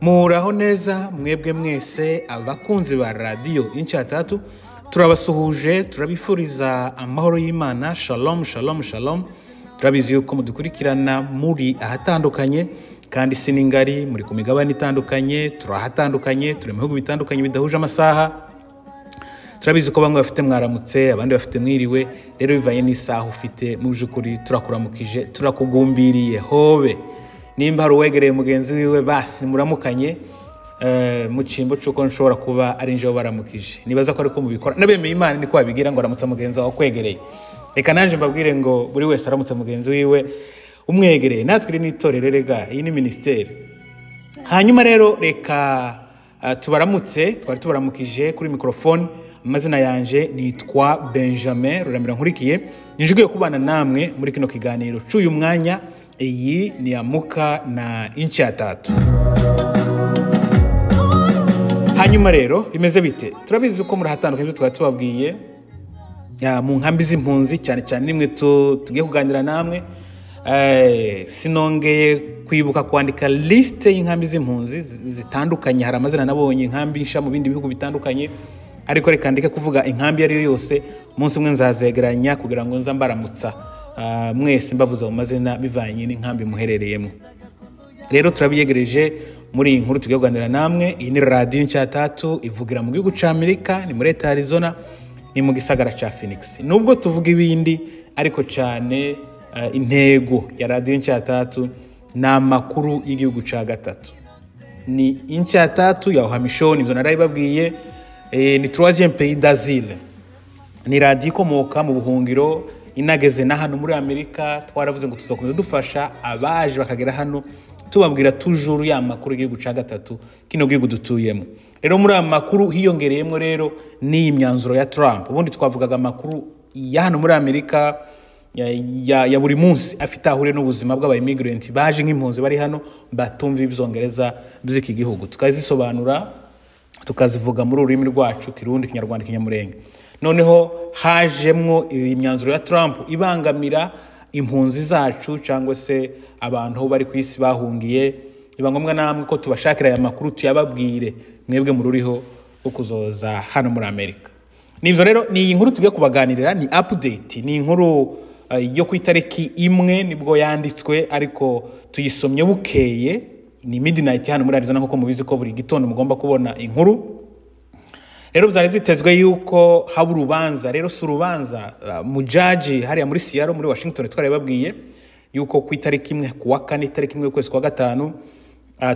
Muraho neza mwebwe mwese abakunzi ba radio Inchatatu, turabasuhuje, turabifuriza amahoro y'Imana. Shalom shalom shalom. Turabizi yuko mudukurikirana muri ahatandukanye kandi siningari muri ku migabane itandukanye, turahatandukanye, turi mu bihugu bitandukanye bidahuje amasaha. Turabizi ko bamwe bafite mwaramutse, abandi bafite mwiriwe, rero bivanye n'isaha ufite mu byukuri turakuramukije, turakugumbiriye hobe. Nimba hari uwegereye mugenzi wiwe basi muramukanye mu cimbo cyuko nshobora kuba ari nje baramukije. Nibaza ko ariko mubikora. Nabemeye Imana niko babigira ngo aramutsa mugenzi wawe kwegereye. Reka naje mbabwire ngo buri wese aramutsa mugenzi wiwe umwegereye. Natwe n'itorero rega, iyi ni ministeri. Hanyuma rero reka tubaramutse, twari tubaramukije kuri microphone. Amazina yanje nitwa Benjamin Ruramira Nkurikiye. Njiguye kubana namwe muri kino kiganiro cy'uyu mwanya. Iyi ni Amuka na Inchatatu. Hanyuma rero bimeze bite? Turabizi uko muri hatandukanye ibyo twari tubabwiye mu nkambi z'impunzi, cyane cyane nimwe tugiye kuganira namwe. Sinongeye kwibuka kwandika liste y'inkambi z'impunzi zitandukanye. Hari amazina nabonye inkambi nsha mu bindi bihugu bitandukanye, ariko reka ndike kuvuga inkambi ari yo yose. Umunsi umwe nzazegeranya kugira ngo nza mbaramutsa mwese mbavuza mu mazina bivanye n'inkambi muherereyemo. Rero turabiyegereje muri iyi nkuru tugiye kuganira namwe. Iyi ni radio Inchatatu ivugira mu gihugu ca Amerika, ni muri Leta Arizona, ni mu gisagara ca Phoenix. Nubwo tuvuga ibindi ariko cyane intego ya radio Inchatatu na makuru y'igihugu ca gatatu. Ni Inchatatu ya Uhamishoni, ibyo narabibabwiye. Ni 3e pays d'asile. Ni radio ikomoka mu buhungiro, inageze na hano muri Amerika. Twaravuze ngo tuzokomeza dufasha abaje bakagera hano, tubabwira toujours ya makuru y'igihugu ca gatatu kino gihugu dutuyemo. Rero muri amakuru hiyongereyemo rero ni imyanzuro ya Trump. Ubundi twavugaga amakuru ya hano muri Amerika ya buri munsi afite ahure n'ubuzima bw'aba immigrant baje nk'impunzi bari hano batumva ibyongereza by'iki gihugu, tukazisobanura tukazivuga muri ururimi rwacu Kirundi, Kinyarwanda, Kinyamurenge. Noneho hajemwo imyanzuro ya Trump ibangamira impunzi zacu cyangwa se abantu bari ku isi bahungiye. Iba ngombwa namwe ko tubashakira aya makuru tuyababwire mwebwe mururiho ukuzoza hano muri Amerika. Nivyo rero ni inkuru tugiye kubaganirira, ni update, ni inkuru yo ku itariki 1 nibwo yanditswe, ariko tuyisomye bukeye. Ni midnight hano muri Arizona, nkuko mubizi ko buri gitondo mugomba kubona inkuru. Rero byari byitezwe yuko haba urubanza. Rero si urubanza, mu judge hariya muri Seattle muri Washington twarababwiye yuko ku itariki 1 kuwa 4 itariki 1 kwezi kwa 5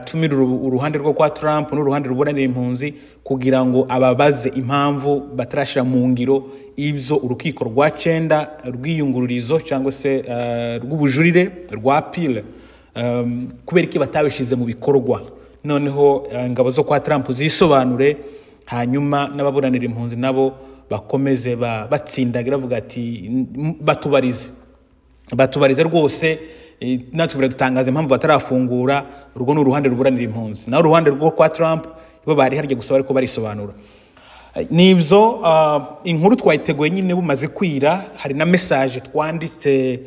tumira uruhande rwo kwa Trump n'uruhande ruburanira impunzi kugira ngo ababaze impamvu batarashira mu ngiro ibyo urukiko rwa 9 rw'iyungururizo cyangwa se rw'ubujurire rwa appeal kubera iki batabishize mu bikorwa. Noneho ingabo zo kwa Trump zisobanure, hanyuma n'ababuranira impunzi nabo bakomeze batsindagira bavuga ati batubarize rwose, natwe biradutangaza impamvu batarafungura urwo n'uruhande ruburanira impunzi. Naho uruhande rwo kwa Trump bo bari harya gusaba ariko barisobanura. Nibyo inkuru twayiteguye nyine bumaze kwira. Hari na message twanditse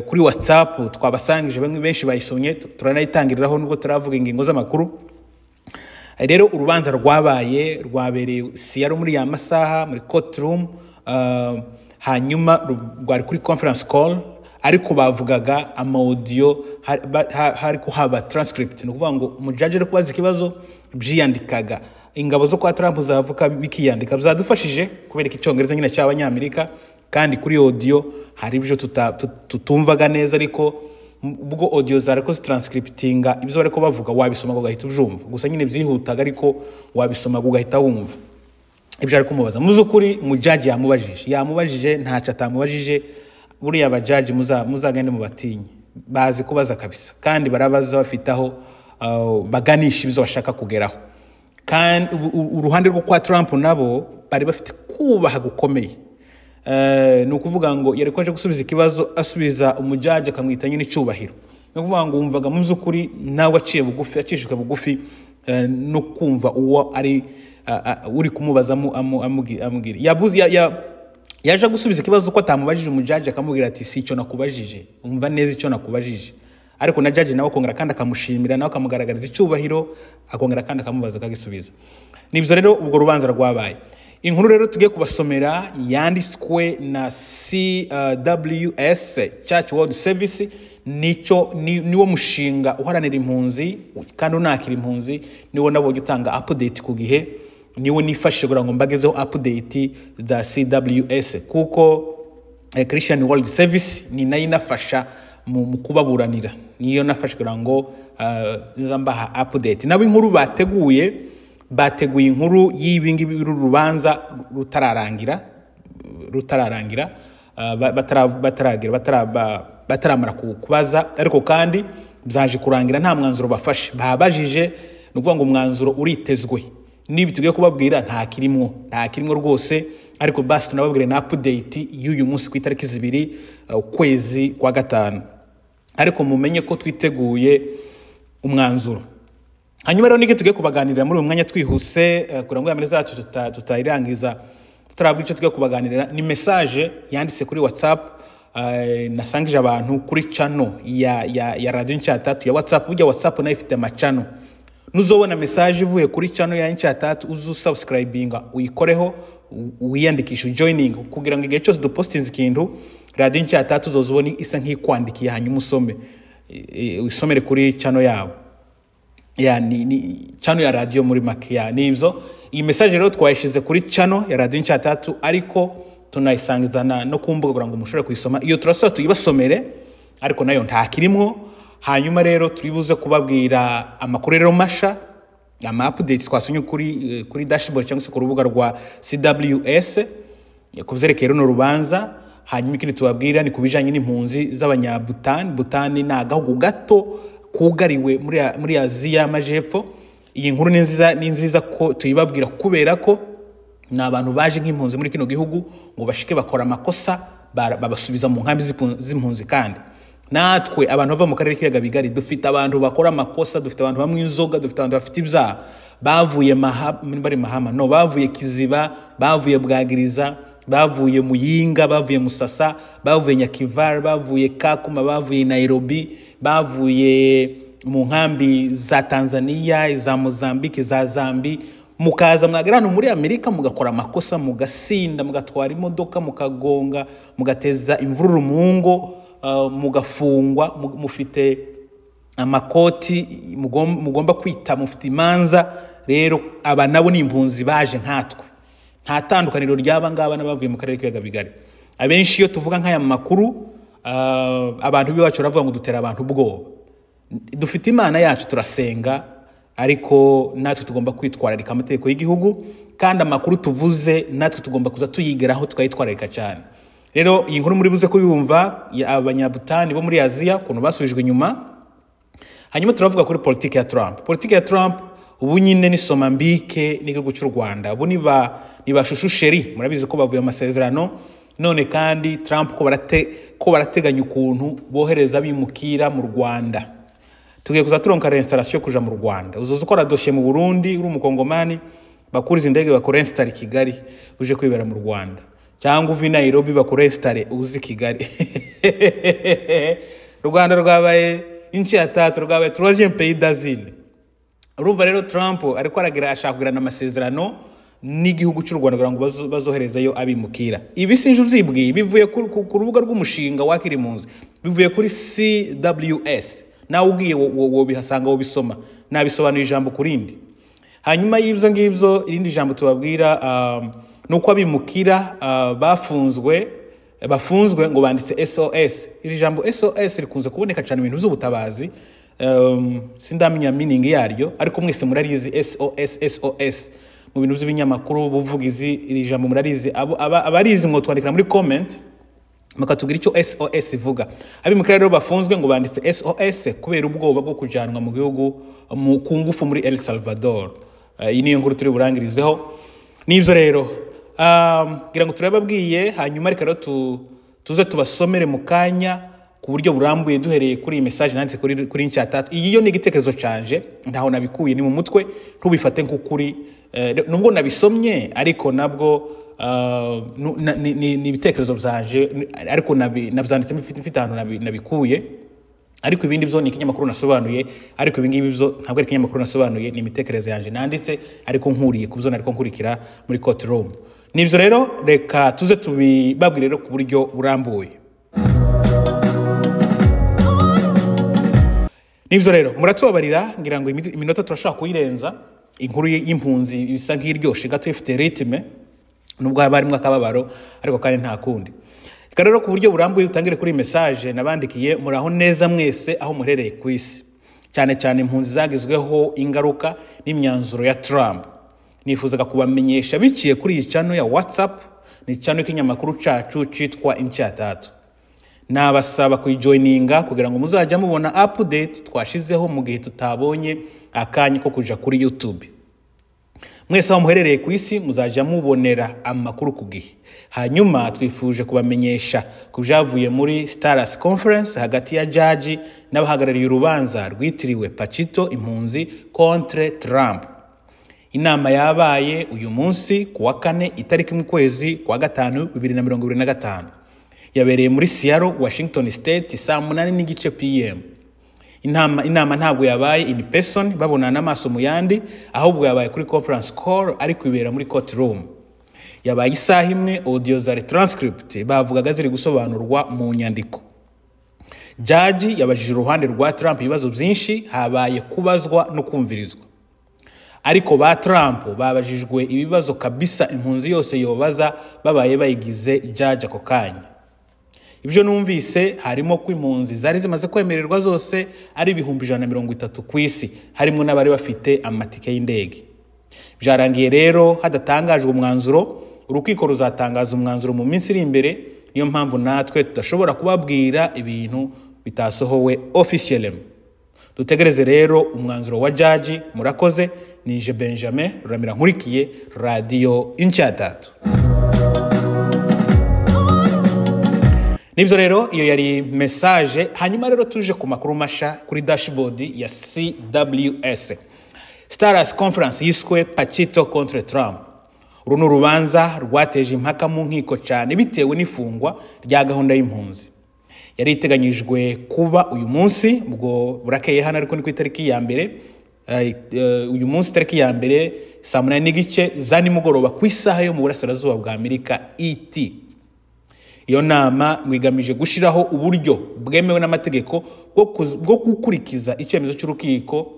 kuri WhatsApp twabasangije, bamwe benshi bayisomye, turanayitangiriraho nubwo turavuga ingingo z'amakuru. Rero urubanza rwabereye Seattle muri ya masaha muri courtroom, hanyuma rwari kuri conference call, ariko bavugaga audio hari ko haba transcript. No kuvuga ngo umujudge ari kubaza ikibazo byiyandikaga, ingabo zo kwa Trump zavuka bikiyandika. Byadufashije kubera icyongereza nyine cy'abanyamerika, kandi kuri audio hari ibyo tutumvaga neza, ariko ubwo audio zareko transcriptinga ibyo bareko bavuga wabisoma ugahita ubyumva. Gusa nyine byihutaga, ariko wabisoma ugahita wumva ibyo ari kumubaza. Muzukuri umujudge yamubajije ntacyo atamubajije. Buriya abajudge muzagende mu batinyi, bazi kubaza kabisa, kandi barabaza bafitaho baganisha ibyo bashaka kugeraho. Kandi uruhande rwo kwa Trump nabo bari bafite kubaha gukomeye. Ni ukuvuga ngo yareko aje gusubiza ikibazo, asubiza umujudge akamwita nyine icyubahiro. Ni ukuvuga ngo wumvaga mu byukuri nawe acishijwe bugufi no kumva uwo ari uri kumubaza amubwira. yaje gusubiza ikibazo ko atamubajije umujaji akamubwira ati si icyo nakubajije, umva neza icyo nakubajije. Ariko na jaji nawe akongera kandi akamushimira, nawe akamugaragariza icyubahiro, akongera kandi akamubaza akagisubiza. Nibyo rero ubwo rubanza rwabaye. Inkuru rero tugiye kubasomera yanditswe na CWS, Church World Service. Niwo mushinga uharanira impunzi kandi unakira impunzi, niwo nabonye utanga update ku gihe, niwo nifashije kugira ngo mbagezeho update za CWS, kuko Christian World Service ni nayo inafasha mu kubaburanira, niyo nafashe kugira ngo nzambaha update. Nabo inkuru bateguye inkuru y'ibingibi rubanza rutararangira bataramara kubaza, ariko kandi byaje kurangira nta mwanzuro bafashe. Babajije nukuvuga ngo umwanzuro uritezwe, nibi tugiye kubabwira nta kirimwo rwose, ariko basi tunababwire na update y'uyu munsi ku itariki 2 ukwezi kwa gatanu, ariko mumenye ko twiteguye umwanzuro. Hanyuma rero niki tugiye kubaganirira muri uyu mwanya twihuse, kugira ngo yaminota yacu tutayirangiza tutarabwa icyo tugiye kubaganirira. Ni message yanditse kuri WhatsApp, nasangije abantu kuri channel ya Radio Nchatatu ya WhatsApp. Burya WhatsApp nayo ifite amachannel, nuzobona message ivuye kuri channel ya Nchatatu uzusubscribinga uyikoreho, wiyandikisha joining, kugira ngo igihe cyose dupostinze ikintu Radio Nchatatu uzozubona isa nk'ikwandikiye, hanyuma usomere kuri channel yabo, ni channel ya radio muri make. Nibyo iyi message rero twayishize kuri channel ya Radio Nchatatu, ariko tunayisangizana no kumbuga kugira ngo mushobore kuyisoma. Iyo turasaba tuyibasomere, ariko nayo nta kirimwo. Hanyuma rero turibuze kubabwira amakuru rero masha, ama update twasonye kuri dashboard cyangwa se ku rubuga rwa CWS kubyerekeye runo rubanza. Hanyuma ikindi tubabwira ni kubijanye n'impunzi z'abanyabutani. Butani ni agahugu gato kugariwe muri Aziya y'Amajepfo. Iyi nkuru ni nziza ko tuyibabwira kubera ko na abantu baje nk'impunzi muri kino gihugu ngo bashike bakora amakosa babasubiza mu nkambi z'impunzi. Kandi natwe abantu bava mu karere k'ibiyaga bigari dufite abantu bakora amakosa, dufite abantu bamwe inzoga, dufite abantu bafite ibyaha, bavuye Mahama, no, bavuye Kiziba, bavuye Bwagiriza, bavuye Muyinga, bavuye Musasa, bavuye Nyakivara, bavuye Kakuma, bavuye Nairobi, bavuye mu nkambi za Tanzania, za Mozambique, za Zambi, mukaza mwagera hano muri Amerika mugakora amakosa, mugasinda, mugatwara imodoka, mukagonga, mugateza imvururu mu ngo, mugafungwa, mufite amakoti mugomba kwita, mufite imanza. Rero aba nabo ni impunzi baje nkatwe, nta tandukaniro ryaba ngaba n'abavuye mu karere k'ibiyaga bigari. Abenshi iyo tuvuga nk'aya makuru, abantu biwacu baravuga ngo dutera abantu ubwoba. Dufite Imana yacu, turasenga, ariko natwe tugomba kwitwararika amategeko y'igihugu, kandi amakuru tuvuze natwe tugomba kuza tuyigeraho tukayitwararika cyane. Rero iyi nkuru muri buze kuyumva abanyabutani bo muri Aziya kuntu basubijwe inyuma. Hanyuma turavuga kuri politiki ya Trump. Politiki ya Trump ubu nyine ni Somambike n'igihugu cy'u Rwanda. Ubu ni bashushu sheri, murabizi ko bavuye amasezerano, none kandi Trump ko barateganya ukuntu bohereza bimukira mu Rwanda. Tugiye kuza turonka reinstallation kuja mu Rwanda. Uzoza ukora dossier mu Burundi uri umukongomani, bakuriza indege bakora install Kigali uje kwibera mu Rwanda, cyangwa uvi Nairobi bakora install uzi Kigali. Rwanda rwabaye Nchatatu, rwabaye 3e pays d'asile. Urumva rero Trump ariko ashaka kugirana amasezerano n'igihugu cy'u Rwanda kugira ngo bazoherezayo abimukira. Ibi sinje ubyibwiye, bivuye ku rubuga rw'umushinga wakiri impunzi, bivuye kuri CWS. Nawe ugiye wo bihasanga wo bisoma, nabisobanura ijambo kurindi. Hanyuma y'ibyo ngibyo irindi jambo tubabwira nuko abimukira bafunzwe ngo banditse SOS. Iri jambo SOS rikunze kuboneka cyane mu bintu by'ubutabazi, sindamenya meaning yaryo, ariko mwese murarizi SOS mu bintu by'ibinyamakuru, buvugizi. Iri jambo murarizi, abarizi mwo twandikira muri comment makatubwira icyo SOS ivuga. Abimukira rero bafunzwe ngo banditse SOS kubera ubwoba bwo kujanwa mu gihugu ku ngufu muri El Salvador. Iyi niyo nkuru turi burangirizeho. Nibyo rero ngira ngo turababwiye, hanyuma reka rero tuze tubasomere mu kanya ku buryo burambuye duhereye kuri iyi message nanditse kuri Nchatatu. Iyi yo ni igitekerezo canje, ntaho nabikuye, ni mu mutwe, ntubifate nk'ukuri. Nubwo nabisomye ariko nabwo ni ibitekerezo byanje ariko nabyanditse mfite ahantu nabikuye, ariko ibindi byo ni ikinyamakuru nasobanuye, ariko ibi ngibi byo ntabwo ari ikinyamakuru nasobanuye, ni imitekerereze yanje nanditse ariko nkuriye ku byo nariko nkurikira muri courtroom. Nibyo rero reka tuze tubibabwire rero ku buryo burambuye. Nibyo rero muratubabarira, ngira ngo iminota turashaka kuyirenza. Inkuru y'impunzi bisa nk'iryoshe gato ifite ritme, nubwo haba harimo akababaro ariko kandi nta kundi. Rero ku buryo burambuye utangire kuri message nabandikiye, muraho neza mwese aho muherereye ku isi, cyane cyane impunzi zagizweho ingaruka n'imyanzuro ya Trump. Nifuzaga kubamenyesha biciye kuri iyi channel ya WhatsApp, ni channel y'ikinyamakuru cacu citwa Inchatatu. Nabasaba kuyijoininga kugira ngo muzajya mubona update twashizeho mu gihe tutabonye akanya ko kuja kuri YouTube. Mwese aho muherereye ku isi muzajya mubonera amakuru ku gihe. Hanyuma twifuje kubamenyesha kujavuye muri Stars Conference hagati ya judge n'abahagarariye urubanza rwitiriwe Pacito impunzi contre Trump. Inama yabaye uyu munsi ku wa 4 itariki mu kwezi kwa 5 2025. Yabereye muri Seattle, Washington State saa 8:30 PM. Inama ntabwo yabaye in person babonana n'amaso mu yandi, ahubwo yabaye kuri conference call ariko ibera muri courtroom. Yabaye isaha imwe, audio za transcript bavugaga ziri gusobanurwa mu nyandiko. Judge yabajije uruhande rwa Trump ibibazo byinshi, habaye kubazwa no kumvirizwa. Ariko ba Trump babajijwe ibibazo kabisa impunzi yose yobaza babaye bayigize judge ako kanya. Ibyo numvise harimo ko impunzi zari zimaze kwemererwa zose ari 130 ku isi, harimo n'abari bafite amatike y'indege. Byarangiye rero hadatangajwe umwanzuro, urukiko ruzatangaza umwanzuro mu minsi iri imbere, niyo mpamvu natwe tudashobora kubabwira ibintu bitasohowe officially. Dutegereze rero umwanzuro wa judge. Murakoze. Nije Benjamin Ruramira nkurikiye Radio Inchatatu. Nibyo rero iyo yari message. Hanyuma rero tuje ku makuru masha kuri dashboard ya CWS. Stars Conference yiswe Pacito contre Trump. Uru n'urubanza rwateje impaka mu nkiko cyane bitewe n'ifungwa rya gahunda y'impunzi. Yari iteganyijwe kuba uyu munsi, ubwo burakeye hano ariko ni ku itariki ya mbere. Uyu munsi tariki ya mbere saa 8:30 za nimugoroba ku isaha yo mu burasirazuba bwa Amerika ET. Iyo nama mwigamije gushiraho uburyo bwemewe n'amategeko bwo gukurikiza icyemezo cy'urukiko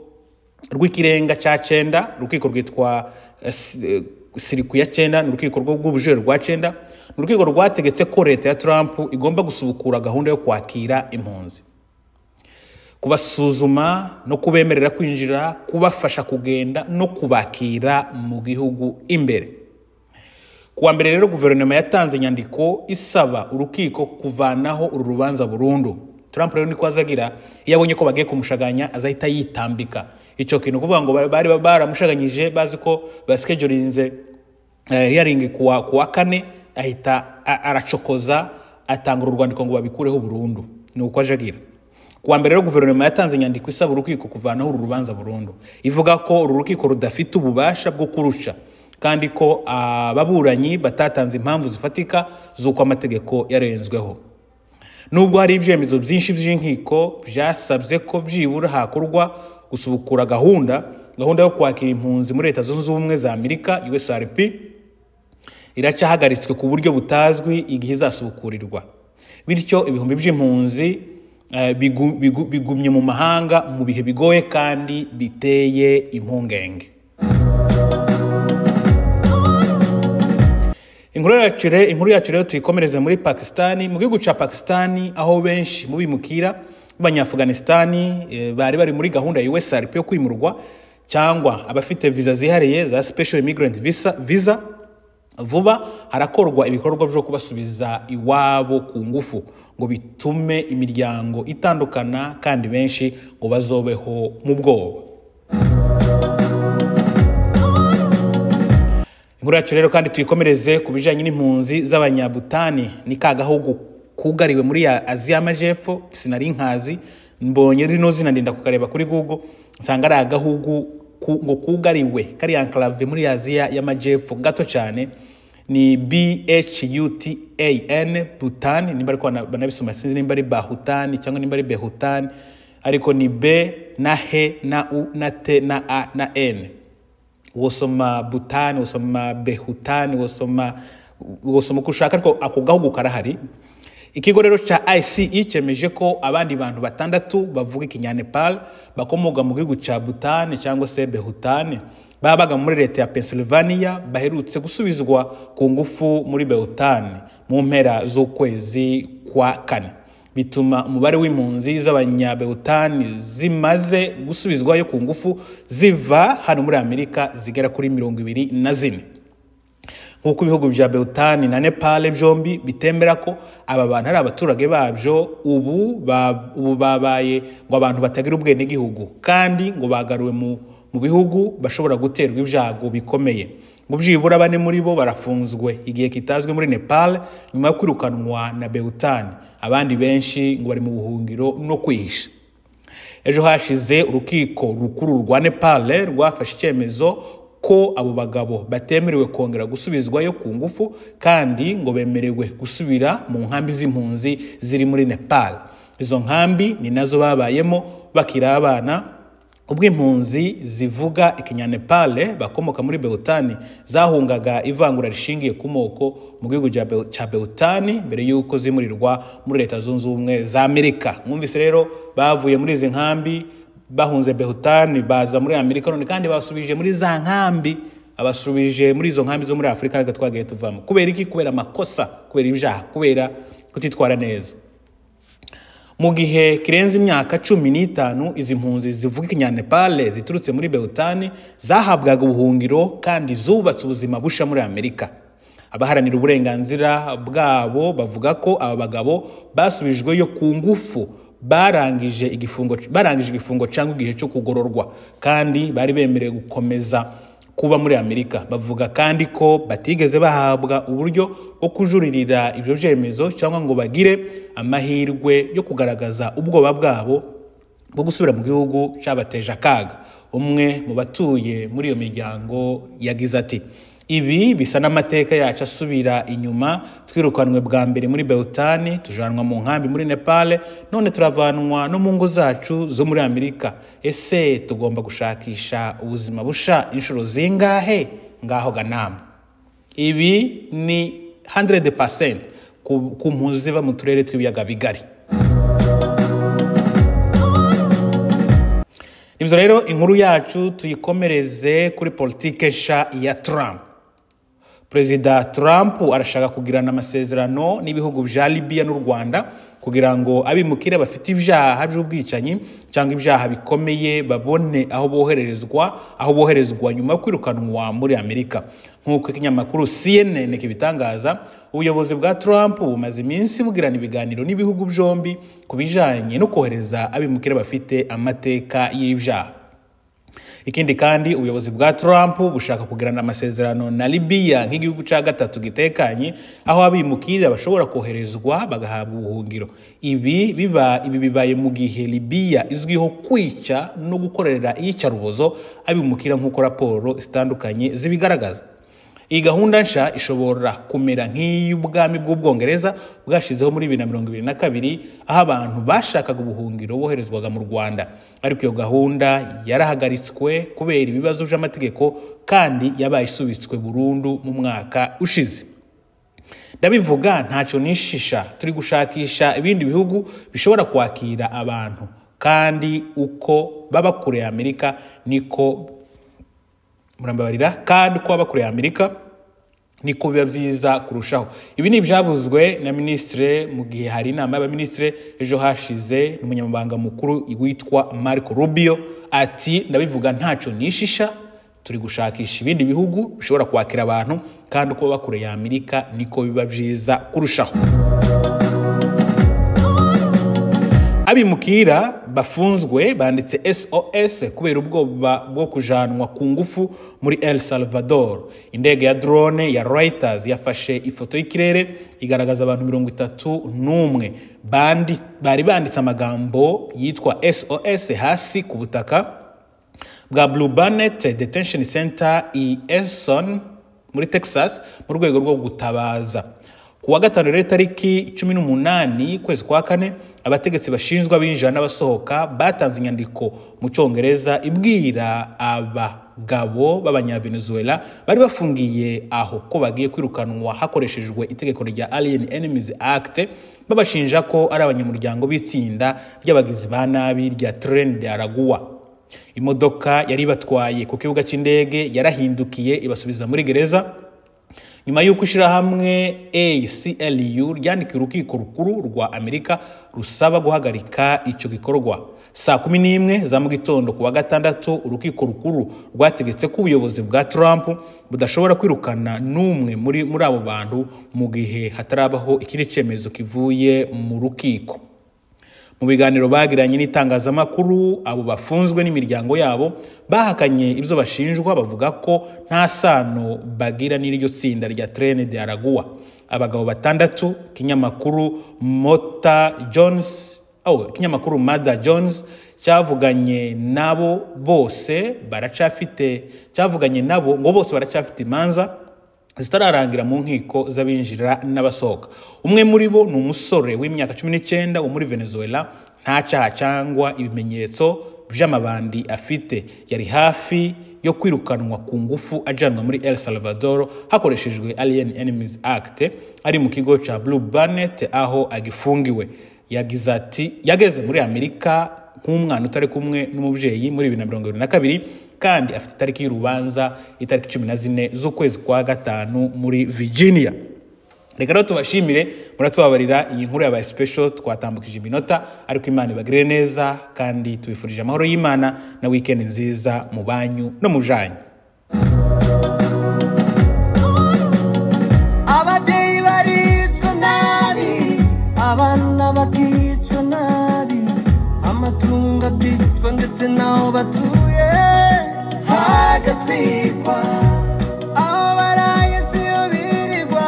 rw'ikirenga ca 9, urukiko rwitwa Siriku ya 9, n'urukiko rw'ubujurire rwa 9, n'urukiko rwategetse ko leta ya Trump igomba gusubukura gahunda yo kwakira impunzi, kubasuzuma no kubemerera kwinjira, kubafasha kugenda no kubakira mu gihugu imbere. Kuwa mbere rero guverinoma yatanze inyandiko isaba urukiko kuvanaho uru rubanza burundu. Trump rero niko azagira, iyo abonye ko bagiye kumushaganya azahita yitambika. Ico kintu kuvuga ngo bari baramushaganyije bazi ko baschedulinze hearing kuwa 4, ahita aracokoza atanga urwandiko ngo babikureho burundu. Ni uko ajagira. Kuwa mbere rero guverinoma yatanze inyandiko isaba urukiko kuvanaho uru rubanza burundu, ivuga ko uru rukiko rudafite ububasha bwo kurusha, kandi ko ababuranyi batatanze impamvu zifatika z'uko amategeko yarenzweho. Nubwo hari ibyemezo byinshi by'inkiko byasabye ko byibura hakorwa gusubukura gahunda yo kwakira impunzi muri Leta Zunze Ubumwe za Amerika USRP, iracahagaritswe ku buryo butazwi igihe izasubukurirwa. Bityo ibihumbi by'impunzi bigumye mu mahanga mu bihe bigoye kandi biteye impungenge. Inkuru yacu rero tuyikomereze muri Pakistani. Mu gihugu ca Pakistani aho benshi mu bimukira b'Abanyafganistani bari bari muri gahunda ya USRP yo kwimurwa cyangwa abafite visa zihariye za Special Immigrant Visa, vuba harakorwa ibikorwa byo kubasubiza iwabo ku ngufu ngo bitume imiryango itandukana kandi benshi ngo bazobeho mu bwoba. Inkuru yacu rero kandi tuyikomereze ku bijanye n'impunzi z'Abanyabutani. Ni ka gahugu kugariwe muri Aziya y'Amajepfo, sinari nkazi, mbonye rino zina ndenda kukareba kuri Google, nsanga ari agahugu ngo kugariwe kari enclave muri Aziya y'Amajepfo gato cyane, ni BHUTAN, Bhutan, nimba ariko banabisoma sinzi nimba ari Bahutan cyangwa nimba ari Behutan, ariko ni B na H na U na T na A na N. Wosoma Bhutan, wosoma Behutan, wosoma kushaka, ariko ako gahugu karahari. Ikigo rero cha ICE cyemeje ko abandi bantu 6 bavuga ikinya-Nepal bakomoka mu gihugu cha Bhutan cyangwa se Behutan babaga muri leta ya Pennsylvania baherutse gusubizwa ku ngufu muri Behutan mu mpera z'ukwezi kwa 4. Bituma umubare w'impunzi z'abanya-Behutan zimaze gusubizwayo ku ngufu ziva hano muri Amerika zigera kuri 24. Nkuko ibihugu bya Behutan na Nepal byombi bitembera ko aba bantu ari abaturage babyo, ubu babaye ngo abantu batagira ubwene gihugu kandi ngo bagaruwe mu bihugu bashobora guterwa ibyago bikomeye. Ngo byibura bane muri bo barafunzwe igihe kitazwe muri Nepal nyuma yo kwirukanwa na Behutan. Abandi benshi ngo bari mu buhungiro no kwihisha. Ejo hashize urukiko rukuru rwa Nepal rwafashe icyemezo ko abo bagabo batemerewe kongera gusubizwayo ku ngufu kandi ngo bemerewe gusubira mu nkambi z'impunzi ziri muri Nepal. Izo nkambi ni nazo babayemo bakira abana, ubwo impunzi zivuga ikinya-Nepal bakomoka muri Behutan zahungaga ivangura rishingiye ku moko mu gihugu cya Behutan mbere yuko zimurirwa muri Leta Zunze Ubumwe za Amerika. Mwumvise rero bavuye muri izi nkambi bahunze Behutan baza muri Amerika, none kandi basubije muri za nkambi, abasubije muri izo nkambi zo muri Afrika rega twagaye tuvamo. Kubera iki? Kubera amakosa, kubera ibyaha, kubera kutitwara neza. Mu gihe kirenze imyaka 15 izi mpunzi zivuga ikinya-Nepal ziturutse muri Behutan zahabwaga ubuhungiro kandi zubatse ubuzima busha muri Amerika. Abaharanira uburenganzira bwabo bavuga ko aba bagabo basubijweyo ku ngufu barangije igifungo cyangwa igihe cyo kugororwa kandi bari bemerewe gukomeza kuba muri Amerika. Bavuga kandi ko batigeze bahabwa uburyo bwo kujuririra ibyo byemezo cyangwa ngo bagire amahirwe yo kugaragaza ubwoba bwabo bwo gusubira mu gihugu cyabateje akaga. Umwe mu batuye muri iyo miryango yagize ati: ibi bisa n'amateka yacu asubira inyuma, twirukanwe bwa mbere muri Behutan tujanwa mu nkambi muri Nepal, none turavanwa no mu ngo zacu zo muri Amerika. Ese tugomba gushakisha ubuzima busha inshuro zingahe? Ngaho ganama. Ibi ni 100% ku mpunzi ziva mu turere tw'ibiyaga bigari. Ibyo rero inkuru yacu tuyikomereze kuri politike sha ya Trump. Perezida Trump arashaka kugirana amasezerano n'ibihugu bya Libya n'u Rwanda kugira ngo abimukire bafite ibyaha by'ubwicanyi cyangwa ibyaha bikomeye babone aho boherezwa nyuma yo kwirukanwa muri Amerika. Nk'uko ikinyamakuru CNN kibitangaza, ubuyobozi bwa Trump bumaze iminsi bugirana ibiganiro n'ibihugu byombi kubijanye no kohereza abimukire bafite amateka y'ibyaha. Ikindi kandi ubuyobozi bwa Trump bushaka kugirana amasezerano na Libya nk'igihugu cya gatatu gitekanye aho abimukira bashobora koherezwa bagahabwa ubuhungiro. Ibi bibaye mu gihe Libya izwiho kwica no gukorera iyicarubozo abimukira nk'uko raporo zitandukanye zibigaragaza. Iyi gahunda nsha ishobora kumera nk'iy'ubwami bw'Ubwongereza bwashizeho muri 2022 aho abantu bashakaga ubuhungiro boherezwaga mu Rwanda, ariko iyo gahunda yarahagaritswe kubera ibibazo by'amategeko kandi yabaye isubitswe burundu mu mwaka ushize. Ndabivuga ntacyo nishisha, turi gushakisha ibindi bihugu bishobora kwakira abantu kandi uko baba kure ya Amerika niko murambabarira kandi ko abakure ya Amerika niko biba byiza kurushaho. Ibi ni byavuzwe na ministre mu gihe hari inama y'abaministre ejo hashize n'umunyamabanga mukuru witwa Marco Rubio ati: ndabivuga ntacyo nishisha, turi gushakisha ibindi bihugu bishobora kwakira abantu kandi uko bakure ya Amerika niko biba byiza kurushaho. Abimukira bafunzwe banditse SOS kubera ubwoba bwo kujanwa ku ngufu muri El Salvador. Indege ya drone ya Reuters yafashe ifoto y'ikirere igaragaza abantu 31 bari banditse amagambo yitwa SOS hasi ku butaka bwa Blue Barnet Detention Center i Eson muri Texas mu rwego rwo gutabaza. Kuwa gatanu rero tariki 18 kwezi kwa kane abategetsi bashinzwe abinjira n'abasohoka batanze inyandiko mu Cyongereza ibwira abagabo b'Abanyavenezuela bari bafungiye aho ko bagiye kwirukanwa hakoreshejwe itegeko rya Alien Enemies Act, babashinja ko ari abanyamuryango b'itsinda ry'abagizi ba nabi rya Tren de Aragua. Imodoka yari batwaye ku kibuga cy'indege yarahindukiye ibasubiza muri gereza nyuma y'uko ishirahamwe ACLU ryandikira urukiko rukuru rwa Amerika rusaba guhagarika ico gikorwa. Saa 11 za mu gitondo kuwa gatandatu urukiko rukuru rwategetse ko ubuyobozi bwa Trump budashobora kwirukana n'umwe muri abo bantu mu gihe hatarabaho ikindi cemezo kivuye mu rukiko. Mu biganiro bagiranye n'itangazamakuru, abo bafunzwe n'imiryango yabo bahakanye ibyo bashinjwa, bavuga ko nta sano bagira n'iryo tsinda rya Tren de Aragua. Abagabo batandatu kinyamakuru Mada Jones cyavuganye nabo baracafite imanza zitararangira mu nkiko z'abinjira n'abasohoka. Umwe muri bo ni umusore w'imyaka 19 wo muri Venezuela, nta cyaha cyangwa ibimenyetso by'amabandi afite. Yari hafi yo kwirukanwa ku ngufu ajanwa muri El Salvador hakoreshejwe Alien Enemies Act ari mu kigo cha Blue Barnet aho agifungiwe. Yagize ati yageze muri Amerika nk'umwana utari kumwe n'umubyeyi muri 2022 kandi afite itariki y'urubanza itariki 14 z'ukwezi kwa gatanu muri Virginia. Reka rero tubashimire muratubabarira iyi nkuru yabaye special, twatambukije iminota, ariko Imana ibagire neza kandi tubifurije amahoro y'Imana na weekend nziza mu banyu no mu janyu. Ababyeyi baricwa nabi, abana bakicwa nabi, amatungo akicwa ndetse naho batuye hagatwikwa. Aho baraye siyo birirwa,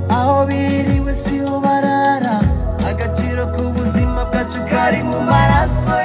aho biriwe siyo barara, agaciro k'ubuzima bwacu kari mu maraso